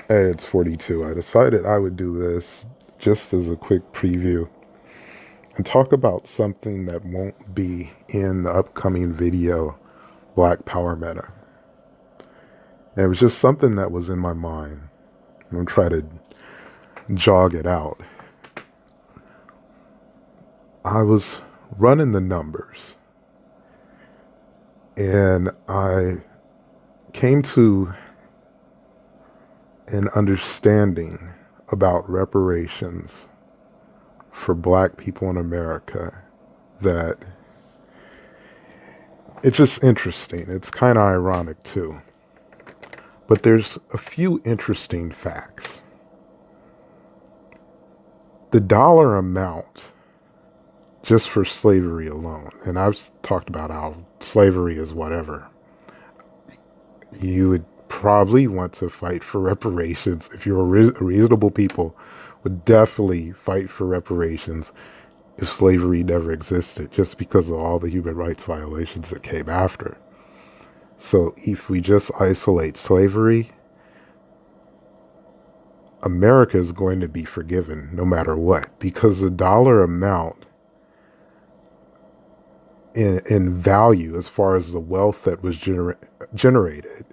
Hey, it's 42. I decided I would do this just as a quick preview and talk about something that won't be in the upcoming video, Black Power Meta. And it was just something that was in my mind. I'm going to try to jog it out. I was running the numbers and I came to an understanding about reparations for black people in America that it's just interesting. It's kind of ironic too. But there's a few interesting facts. The dollar amount just for slavery alone, and I've talked about how slavery is whatever, you would probably want to fight for reparations. If you're a reasonable people, would definitely fight for reparations if slavery never existed, just because of all the human rights violations that came after. So if we just isolate slavery, America is going to be forgiven no matter what, because the dollar amount in value as far as the wealth that was generated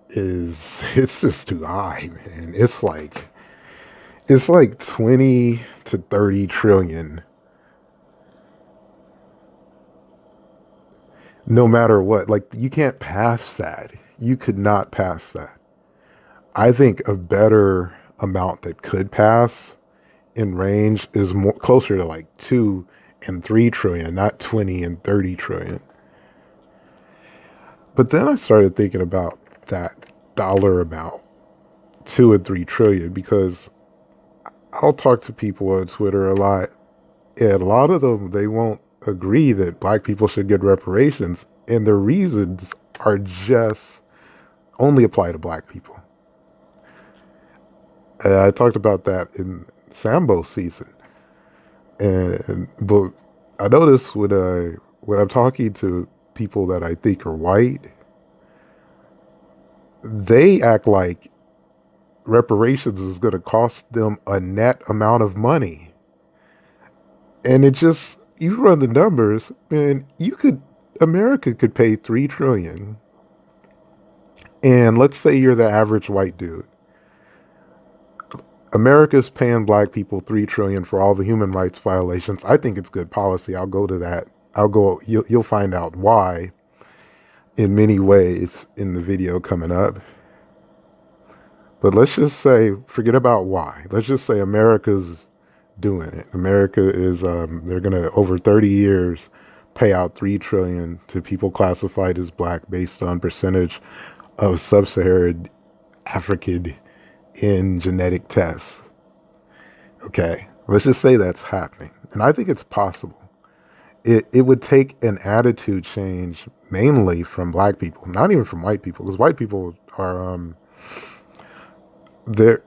is it's just too high, man. It's like 20 to 30 trillion no matter what. Like, you can't pass that. You could not pass that. I think a better amount that could pass in range is more closer to like 2 and 3 trillion, not 20 and 30 trillion. But then I started thinking about that dollar amount, 2 and 3 trillion, because I'll talk to people on Twitter a lot, and a lot of them, they won't agree that black people should get reparations, and their reasons are just only apply to black people. And I talked about that in Sambo season. And but I notice when I'm talking to people that I think are white, they act like reparations is going to cost them a net amount of money. And it just, you run the numbers, man, America could pay 3 trillion. And let's say you're the average white dude. America's paying black people 3 trillion for all the human rights violations. I think it's good policy. I'll go to that. You'll find out why in many ways in the video coming up. But let's just say, forget about why. Let's just say America's doing it. America is, they're going to, over 30 years, pay out 3 trillion to people classified as black based on percentage of sub-Saharan African in genetic tests. Okay, let's just say that's happening. And I think it's possible. It would take an attitude change mainly from black people, not even from white people, because white people are, they're,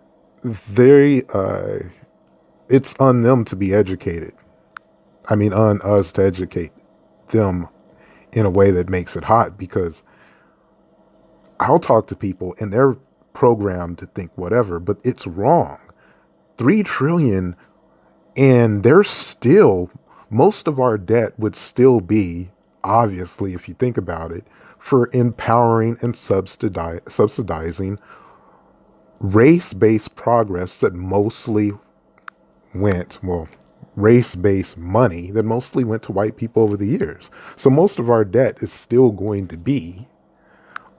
it's on them to be educated. I mean, on us to educate them in a way that makes it hot, because I'll talk to people and they're programmed to think whatever, but it's wrong. 3 trillion, and there's still, most of our debt would still be, obviously, if you think about it, for empowering and subsidizing race-based progress that mostly went, well, race-based money that mostly went to white people over the years. So most of our debt is still going to be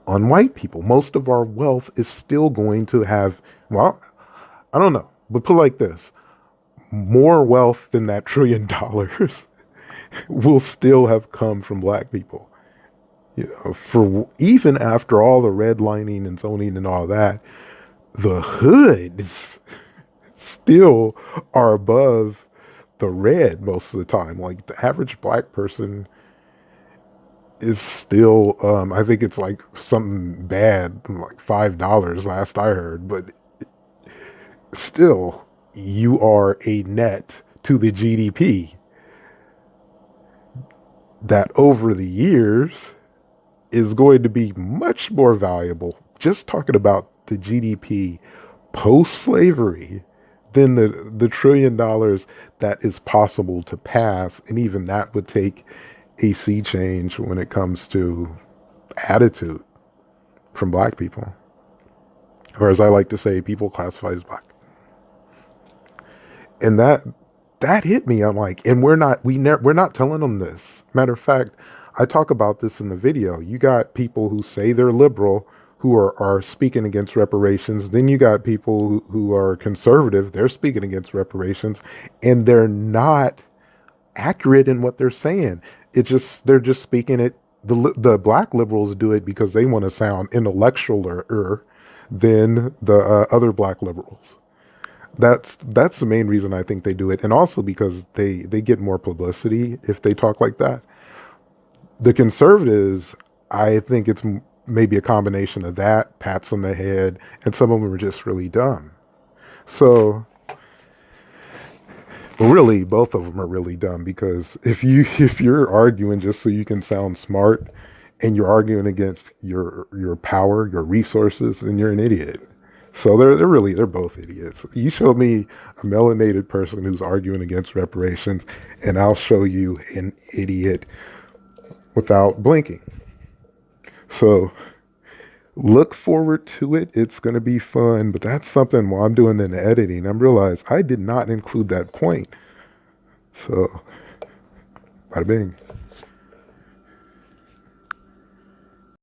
on white people. Most of our wealth is still going to have, well, I don't know, but put it like this: more wealth than that $1 trillion will still have come from black people. You know, for even after all the redlining and zoning and all that, the hoods still are above the red most of the time. Like, the average black person is still, I think it's like something bad, like $5 last I heard, but still, you are a net to the GDP that over the years is going to be much more valuable. Just talking about the GDP post-slavery than the $1 trillion that is possible to pass, and even that would take a sea change when it comes to attitude from black people, or as I like to say, people classified as black. And that hit me. I'm like, and we're not telling them this. Matter of fact, I talk about this in the video. You got people who say they're liberal who are speaking against reparations. Then you got people who are conservative. They're speaking against reparations, and they're not accurate in what they're saying. They're just speaking it. The black liberals do it because they want to sound intellectualer than the other black liberals. That's the main reason I think they do it, and also because they get more publicity if they talk like that. The conservatives, I think it's maybe a combination of that, pats on the head, and some of them are just really dumb. So, well, really, both of them are really dumb because if you're arguing just so you can sound smart, and you're arguing against your power, your resources, then you're an idiot. So they're both idiots. You show me a melanated person who's arguing against reparations, and I'll show you an idiot without blinking. So look forward to it. It's going to be fun, but that's something while I'm doing in the editing, I realized I did not include that point. So, bada bing.